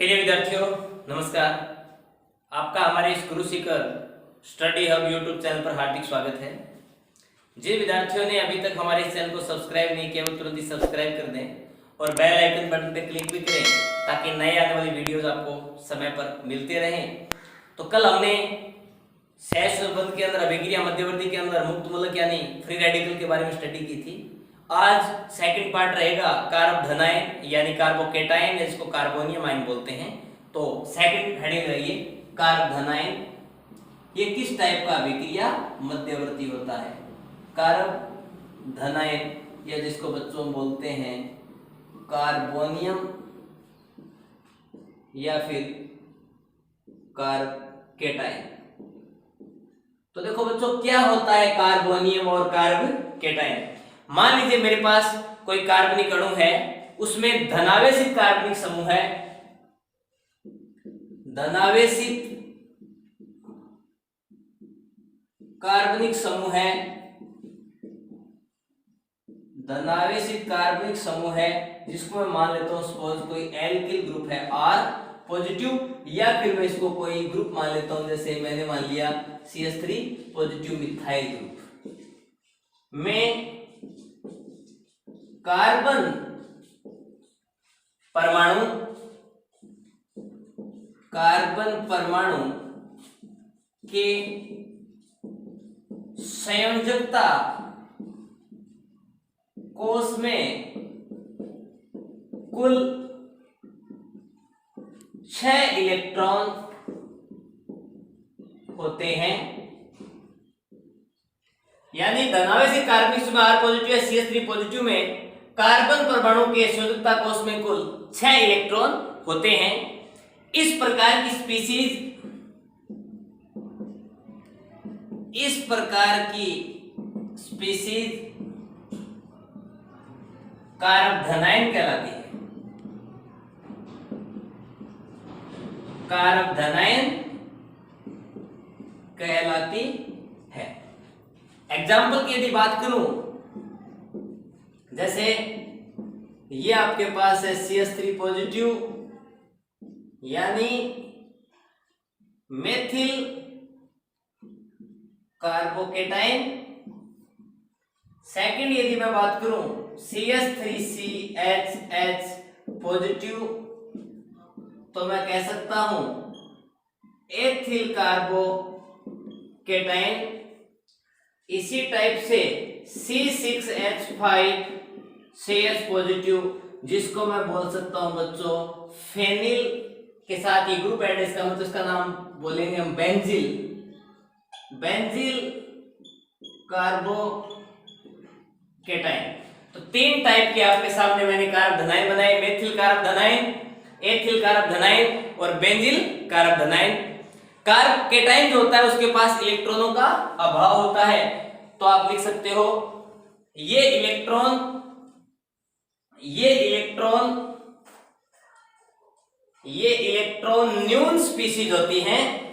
प्रिय विद्यार्थियों नमस्कार। आपका हमारे इस गुरु Sikar study hub YouTube channel पर हार्दिक स्वागत है। जिन विद्यार्थियों ने अभी तक हमारे इस चैनल को सब्सक्राइब नहीं किया वो तुरंत ही सब्सक्राइब कर दें और बेल आइकन बटन पर क्लिक भी करें ताकि नए आने वाली वीडियोस आपको समय पर मिलते रहें। तो कल हमने सहज संबंध के अंदर अभिक्रिया मध्यवर्ती के अंदर मुक्त मूलक यानी फ्री रेडिकल के बारे में स्टडी की थी। आज सेकंड पार्ट रहेगा कार्ब धनायन यानी कार्बोकेटायन जिसको कार्बोनियम आयन बोलते हैं। तो सेकंड हेडिंग रहिए कार्ब धनायन। ये किस टाइप का अभिक्रिया मध्यवर्ती होता है? कार्ब धनायन या जिसको बच्चों बोलते हैं कार्बोनियम या फिर कार्बकेटायन। तो देखो बच्चों क्या होता है कार्बोनियम और कार्बकेटायन। मान लीजिए मेरे पास कोई कार्बनिक अणु है, उसमें धनावेशित कार्बनिक समूह है, धनावेशित कार्बनिक समूह है, धनावेशित कार्बनिक समूह है जिसको मैं मान लेता हूं सपोज कोई एल्किल ग्रुप है R पॉजिटिव, या फिर मैं इसको कोई ग्रुप मान लेता हूं जैसे मैंने मान लिया CH3 पॉजिटिव मिथाइल ग्रुप में कार्बन परमाणु के संयोजकता कोष में कुल 6 इलेक्ट्रॉन होते हैं। यानी धनावेशित कार्बनिक समूह R पॉजिटिव या CH3 पॉजिटिव में कार्बन परमाणु के संयोजकता कोष में कुल 6 इलेक्ट्रॉन होते हैं। इस प्रकार की स्पीशीज कार्ब धनायन कहलाती है। कार्ब धनायन कहलाती है। एग्जाम्पल की यदि बात करूं, जैसे ये आपके पास है CH3 पॉजिटिव यानी मेथिल कार्बोकेटायन। सेकंड यदि मैं बात करूं CH3CHH पॉजिटिव तो मैं कह सकता हूं एथिल कार्बोकेटायन। इसी टाइप से C6H5 CH पॉजिटिव जिसको मैं बोल सकता हूं बच्चों फेनिल के साथ ये ग्रुप एड है, इसका मतलब इसका नाम बोलेंगे हम बेंजील कार्बोकेटायन। तो 3 टाइप के आपके सामने मैंने कार्ब धनायन बनाए, मेथिल कार्ब धनायन, एथिल कार्ब धनायन और बेंजील कार्ब धनायन। कार्बकेटायन जो होता है उसके पास इलेक्ट्रॉनों का अभाव होता है, तो आप लिख सकते हो ये इलेक्ट्रॉन न्यून स्पीशीज होती हैं।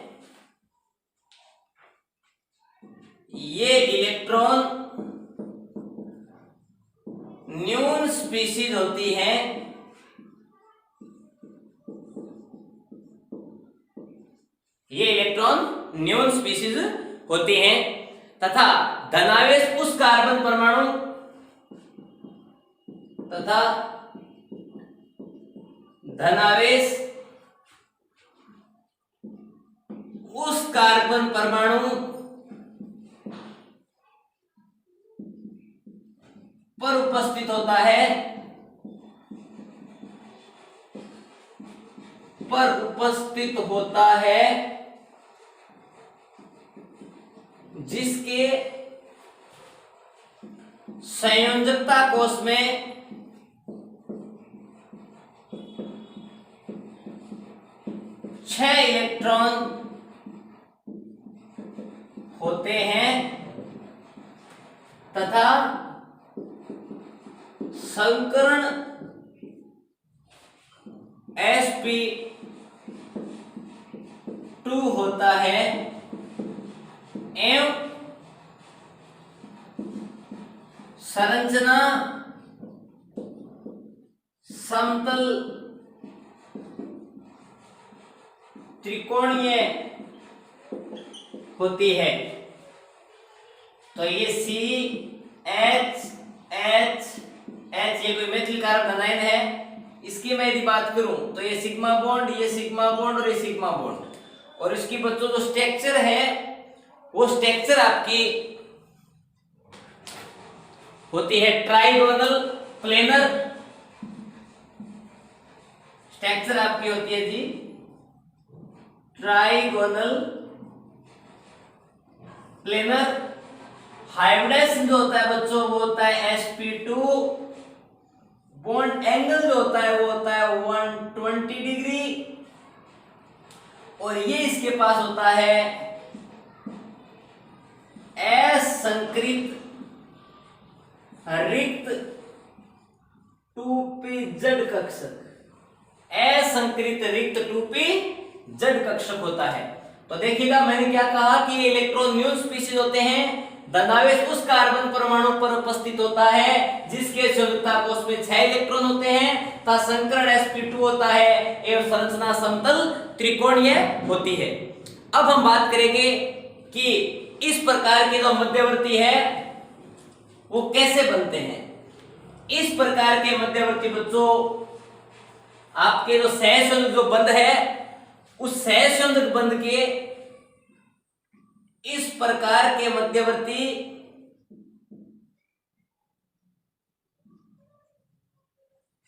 ये इलेक्ट्रॉन न्यून स्पीशीज होती हैं ये इलेक्ट्रॉन न्यून स्पीशीज होती हैं तथा धनावेश उस कार्बन परमाणु तथा धनावेश उस कार्बन परमाणु पर उपस्थित होता है जिसके संयोजकता कोष में 6 इलेक्ट्रॉन होते हैं तथा संकरण sp2 होता है एवं संरचना समतल त्रिकोणीय होती है। तो ये CH ये कोई मेथिल कार्बन आयन है। इसकी मैं यदि बात करूं तो ये सिग्मा बॉन्ड, ये सिग्मा बॉन्ड और ये सिग्मा बॉन्ड, और इसकी बच्चों जो स्ट्रक्चर है वो स्ट्रक्चर आपकी होती है ट्राइगोनल प्लेनर। स्ट्रक्चर आपकी होती है जी ट्राइगोनल प्लेनर। हाइब्रिडाइजेशन जो होता है बच्चों वो होता है sp2। बॉन्ड एंगल जो होता है वो होता है 120 डिग्री, और ये इसके पास होता है असंकृत रिक्त 2p जड़ कक्षक। असंकृत रिक्त 2p जड़ कक्षक होता है। तो देखिएगा मैंने क्या कहा कि इलेक्ट्रॉन न्यून स्पीशीज होते हैं। धनावेश उस कार्बन परमाणु पर उपस्थित होता है जिसके संयुक्ता कोष में 6 इलेक्ट्रॉन होते हैं तथा संकरण sp2 होता है एवं संरचना समतल त्रिकोणीय होती है। अब हम बात करेंगे कि इस प्रकार के जो मध्यवर्ती है वो कैसे बनते हैं। इस प्रकार के मध्यवर्ती बच्चों आपके जो सहसंयोजक जो बंध है उस सहसंयोजक बंध के इस प्रकार के मध्यवर्ती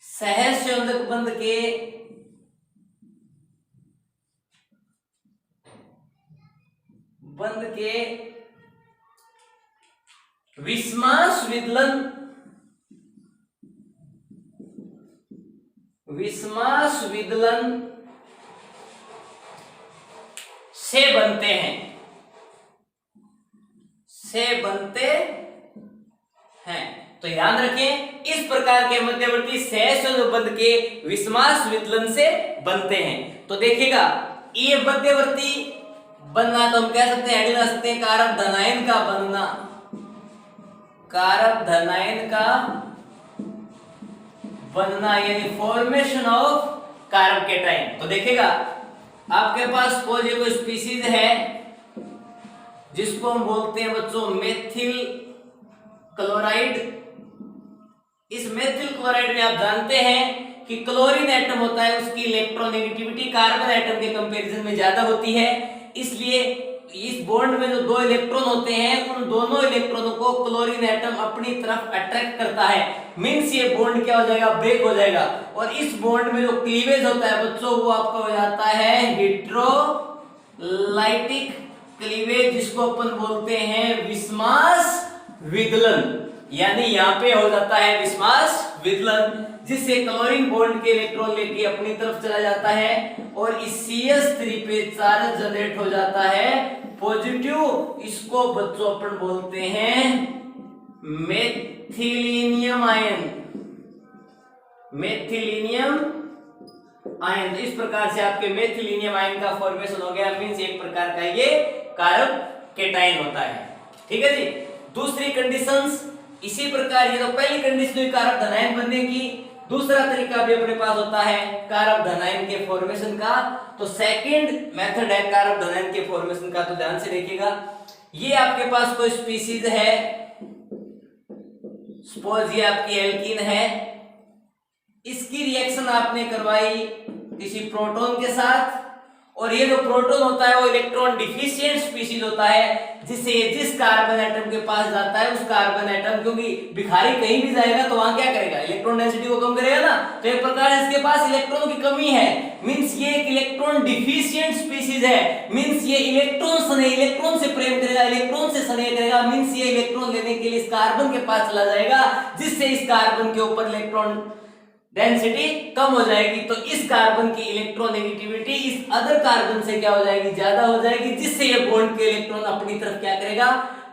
सहसंयोजक बंध के विस्मास विदलन से बनते हैं। तो ध्यान रखें इस प्रकार के मध्यवर्ती सहसंयोजक बंध के विस्मास विदलन से बनते हैं। तो देखिएगा ये मध्यवर्ती बनना तो हम कह सकते हैं हेडिंग सकते हैं कारक धनायन का बनना, कारक धनायन का बनना यानी फॉर्मेशन ऑफ कारक केटाइन। तो देखिएगा आपके पास कोई स्पीशीज है जिसको हम बोलते हैं बच्चों मेथिल क्लोराइड। इस मेथिल क्लोराइड में आप जानते हैं कि क्लोरीन एटम होता है उसकी इलेक्ट्रोनेगेटिविटी कार्बन एटम के कंपैरिजन में ज्यादा होती है, इसलिए इस बॉन्ड में जो 2 इलेक्ट्रॉन होते हैं उन दोनों इलेक्ट्रॉनों को क्लोरीन एटम अपनी तरफ अट्रैक्ट करता है। मींस ये बॉन्ड क्या हो जाएगा, ब्रेक हो जाएगा, और इस बॉन्ड में जो क्लीवेज होता है बच्चों वो आपका हो जाता है हेटेरोलाइटिक क्लीवेज, जिसको अपन बोलते हैं विस्मास विदलन। यानी यहाँ पे हो जाता है विस्मास विदलन, जिससे क्लोरीन बॉन्ड के इलेक्ट्रॉन लेके अपनी तरफ चला जाता है और इस CH3 पे चार्ज जनरेट हो जाता है पॉजिटिव। इसको बच्चों अपन बोलते हैं मेथिलीनियम आयन, मेथिलीनियम आयन। इस प्रकार से आपके मेथिलीनियम आयन का फॉर्मेशन हो गया। मींस एक प्रकार का ये कारक केटाइन होता है। ठीक है जी। दूसरी कंडीशंस इसी प्रकार, ये तो पहली कंडीशन हुई कारक धनायन बनने की। दूसरा तरीका भी अपने पास होता है कारक धनायन के फॉर्मेशन का। तो सेकंड मेथड है कारक धनायन के फॉर्मेशन का। तो ध्यान से देखिएगा, ये आपके पास कोई स्पीशीज है, सपोज ये आपकी एल्कीन है, इसकी रिएक्शन आपने करवाई किसी प्रोटॉन के साथ, और ये जो प्रोटॉन होता है वो इलेक्ट्रॉन डिफिशिएंट स्पीशीज होता है, जिससे जिस कार्बन एटम के पास जाता है उस कार्बन एटम, क्योंकि भिखारी कहीं भी जाएगा तो वहां क्या करेगा, इलेक्ट्रॉन डेंसिटी को कम करेगा ना। तो एक प्रकार इसके पास इलेक्ट्रॉन की कमी है, मींस ये एक इलेक्ट्रॉन डिफिशिएंट स्पीशीज है। मींस ये इलेक्ट्रॉन से प्रेम करेगा, इलेक्ट्रॉन से स्नेह करेगा। मींस ये इलेक्ट्रॉन लेने के लिए इस कार्बन के पास चला जाएगा, जिससे इस कार्बन के ऊपर इलेक्ट्रॉन डेंसिटी कम हो जाएगी। तो इस कार्बन की इलेक्ट्रोनेगेटिविटी इस अदर कार्बन से क्या हो जाएगी, ज्यादा हो जाएगी, जिससे ये बॉन्ड के इलेक्ट्रॉन अपनी तरफ क्या करेगा,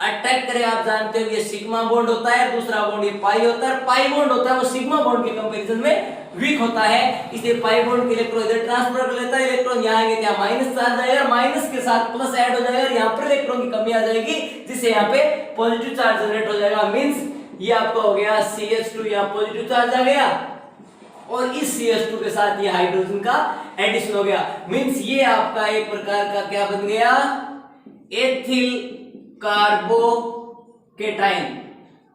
अट्रैक्ट करेगा। आप जानते हो ये सिग्मा बॉन्ड होता है, दूसरा बॉन्ड ये पाई होता है। पाई बॉन्ड होता है वो सिग्मा बॉन्ड के कंपैरिजन में वीक होता है, इसलिए पाई बॉन्ड के इलेक्ट्रॉन इधर ट्रांसफर कर लेता है। इलेक्ट्रॉन यहाँ आएंगे क्या, माइनस चार्ज आएगा, माइनस के साथ प्लस ऐड हो जाएगा, यहाँ पर इलेक्ट्रॉन की कमी आ जाएगी, जिससे यहाँ पे पॉजिटिव चार्ज जनरेट हो जाएगा। मींस ये आपका हो गया CH2, यहाँ पॉजिटिव चार्ज आ गया, और इस CH2 के साथ ये हाइड्रोजन का एडिशन हो गया। मींस ये आपका एक प्रकार का क्या बन गया, एथिल कार्बोकेटाइन।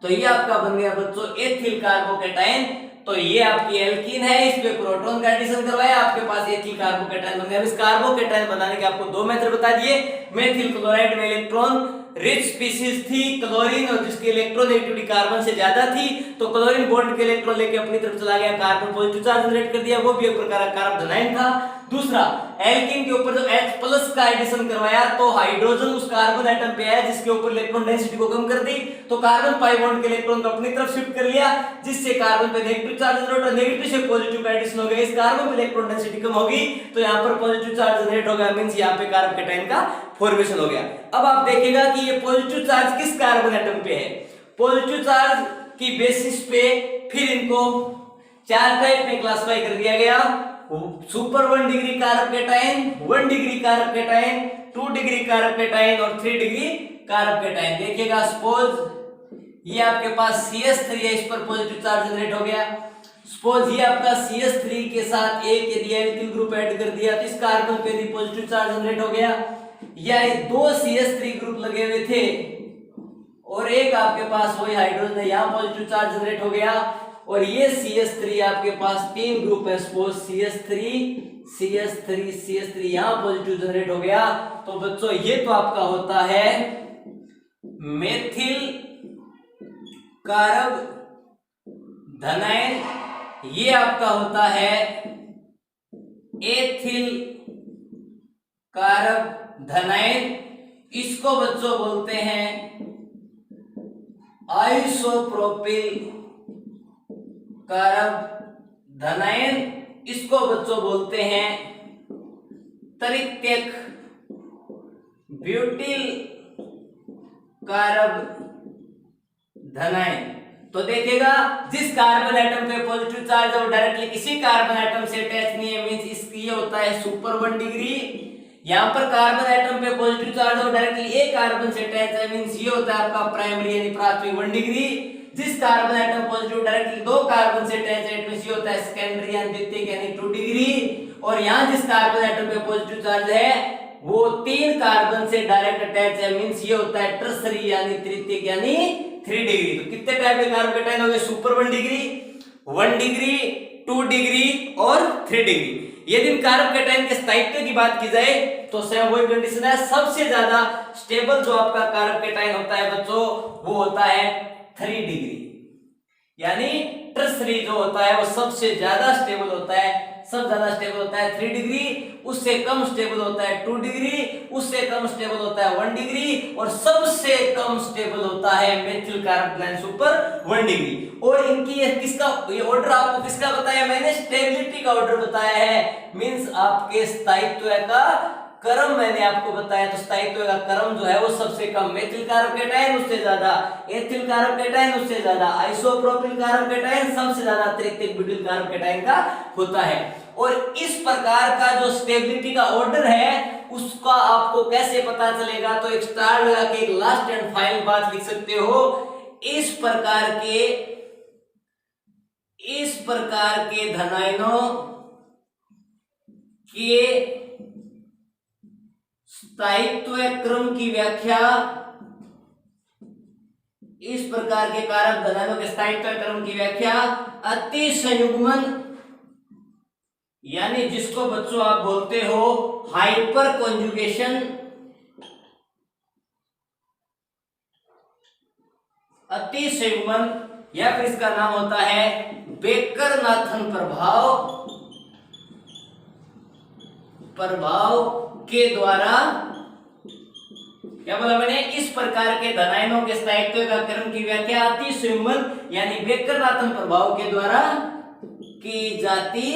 तो ये आपका बन गया बच्चों एथिल कार्बोकेटाइन। तो ये आपकी एल्कीन है, इस पे प्रोटॉन का एडिशन करवाया, आपके पास एथिल कार्बोकेटाइन बन गया। इस कार्बोकेटाइन बनाने के आपको दो मेथड बता दिए। मेथिल क्लोराइड में इलेक्ट्रॉन रिच स्पीशीज थी क्लोरीन, और जिसकी इलेक्ट्रोनेगेटिविटी कार्बन से ज्यादा थी, तो क्लोरीन बॉन्ड के इलेक्ट्रॉन लेके अपनी तरफ चला गया, कार्बन पॉजिटिव चार्ज जनरेट कर दिया, वो भी एक प्रकार का कार्बोनाइन था। दूसरा, एल्कीन के ऊपर जब H+ का एडिशन करवाया तो हाइड्रोजन उस कार्बन एटम पे आया जिसके ऊपर इलेक्ट्रॉन डेंसिटी को कम कर दी, तो कार्बन पाई बॉन्ड के इलेक्ट्रॉन को अपनी तरफ शिफ्ट कर लिया, जिससे कार्बन पे नेगेटिव चार्ज जनरेट और नेगेटिव से पॉजिटिव का एडिशन हो गया। इस कार्बन पे इलेक्ट्रॉन डेंसिटी कम होगी तो यहाँ पर पॉजिटिव चार्ज जनरेट हो गया, मींस यहाँ पे कार्बोकेटाइन का फॉर्मेशन हो गया। अब आप देखिएगा कि ये पॉजिटिव चार्ज किस कार्बन एटम पे है। पॉजिटिव चार्ज की बेसिस पे फिर इनको चार टाइप में क्लासिफाई कर दिया गया। Super 1 degree carbocation, 1 degree carbocation, 2 degree carbocation और 3 डिग्री कार्बोकेटाइन। देखिएगा सपोज ये आपके पास CH3 है, इस पर पॉजिटिव चार्ज जनरेट हो गया। सपोज ये आपका CH3 के साथ एक यदि एल्किल ग्रुप ऐड कर दिया तो इस कार्बन पे भी पॉजिटिव चार्ज जनरेट हो गया। या ये दो CH3 ग्रुप लगे हुए थे और एक आपके पास वही हाइड्रोजन है, यहाँ पॉजिटिव चार्ज जनरेट हो गया। और ये CH3 आपके पास तीन ग्रुप है, सपोज CH3 CH3 CH3, यहाँ पॉजिटिव जनरेट हो गया। तो बच्चों ये तो आपका होता है मेथिल कार्ब धनायन, ये आपका होता है एथिल कार्ब धनायन। इसको बच्चों बोलते हैं आइसोप्रोपिल कार्ब धनायन। इसको बच्चों बोलते हैं तृतीयक ब्यूटिल कार्ब धनायन। तो देखिएगा जिस कार्बन एटम पे पॉजिटिव चार्ज है वो डायरेक्टली किसी कार्बन एटम से अटैच नहीं है, मींस इसकी ये होता है सुपर 1 डिग्री। यहाँ पर कार्बन एटम पे पॉजिटिव चार्ज है वो डायरेक्टली एक कार्बन से अटैच है, मींस ये होता है आपका प्राइमरी यानी प्राथमिक 1 डिग्री। जिस कार्बन एटम पॉजिटिव डायरेक्टली दो कार्बन से अटैच है, मींस ये होता है सेकेंडरी यानी द्वितीयक यानी 2 डिग्री। और यहाँ जिस कार्बन एटम पे पॉजिटिव चार्ज है वो तीन कार्बन से डायरेक्ट अटैच है, मींस ये होता है टर्सरी यानी तृतीयक यानी 3 डिग्री। तो कितने टाइप के कार्बोकेटाइन हो गए, सुपर 1 डिग्री, 1 डिग्री, 2 डिग्री और 3 डिग्री। यदि कार्बोकेटाइन के स्थायित्व की बात की जाए तो सेम वही कंडीशन है। सबसे ज्यादा स्टेबल जो आपका कार्बोकेटाइन होता है बच्चों वो होता है 3 डिग्री, यानी टर्सरी जो होता है वो सबसे ज्यादा स्टेबल होता है, सब ज्यादा स्टेबल होता है 3 डिग्री, उससे कम स्टेबल होता है 2 डिग्री, उससे कम स्टेबल होता है 1 डिग्री और सबसे कम स्टेबल होता है मेथिल कार्बोकेटाइन सुपर 1 डिग्री। और इनकी किसका ये ऑर्डर आपको किसका बताया मैंने, स्टेबिलिटी का ऑर्डर बताया है, मींस आपके स्थायित्व का क्रम मैंने आपको बताया। तो स्थायित्व का क्रम जो है वो सबसे कम मेथिल कार्बोकेटाइन, उससे ज्यादा एथिल कार्बोकेटाइन, उससे ज्यादा आइसोप्रोपिल कार्बोकेटाइन, सबसे ज्यादा तृतीयक ब्यूटिल कार्बोकेटाइन का होता है। और इस प्रकार का जो स्टेबिलिटी का ऑर्डर है उसका आपको कैसे पता चलेगा, तो एक स्टार लगा के एक लास्ट एंड फाइनल बात लिख सकते हो। इस प्रकार के धनायनों के स्थायित्व क्रम की व्याख्या, इस प्रकार के कारक धनायनों के स्थायित्व क्रम की व्याख्या अति संयुग्मन यानी जिसको बच्चों आप बोलते हो हाइपर कॉन्जुगेशन, अति संयुग्मन, या फिर इसका नाम होता है बेकर-नाथन प्रभाव के द्वारा, क्या बोला मैंने, इस प्रकार के धनायनों के स्थायित्व का क्रम की व्याख्या अति संयुग्मन यानी बेकर-नाथन प्रभाव के द्वारा की जाती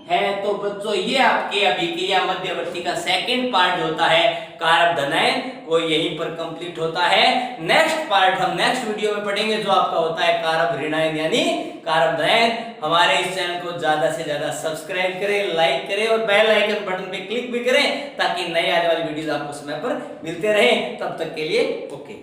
है। तो बच्चों ये आपके अभिक्रिया मध्यवर्ती का सेकंड पार्ट होता है कारक धनायन, वो यहीं पर कंप्लीट होता है। नेक्स्ट पार्ट हम नेक्स्ट वीडियो में पढ़ेंगे जो आपका होता है कारक ऋणायन यानी कारक धनायन। हमारे इस चैनल को ज्यादा से ज्यादा सब्सक्राइब करें, लाइक करें और बेल आइकन बटन पे क्लिक भी करें ताकि नए आने वाली वीडियोस आपको समय पर मिलते रहे। तब तक के लिए ओके।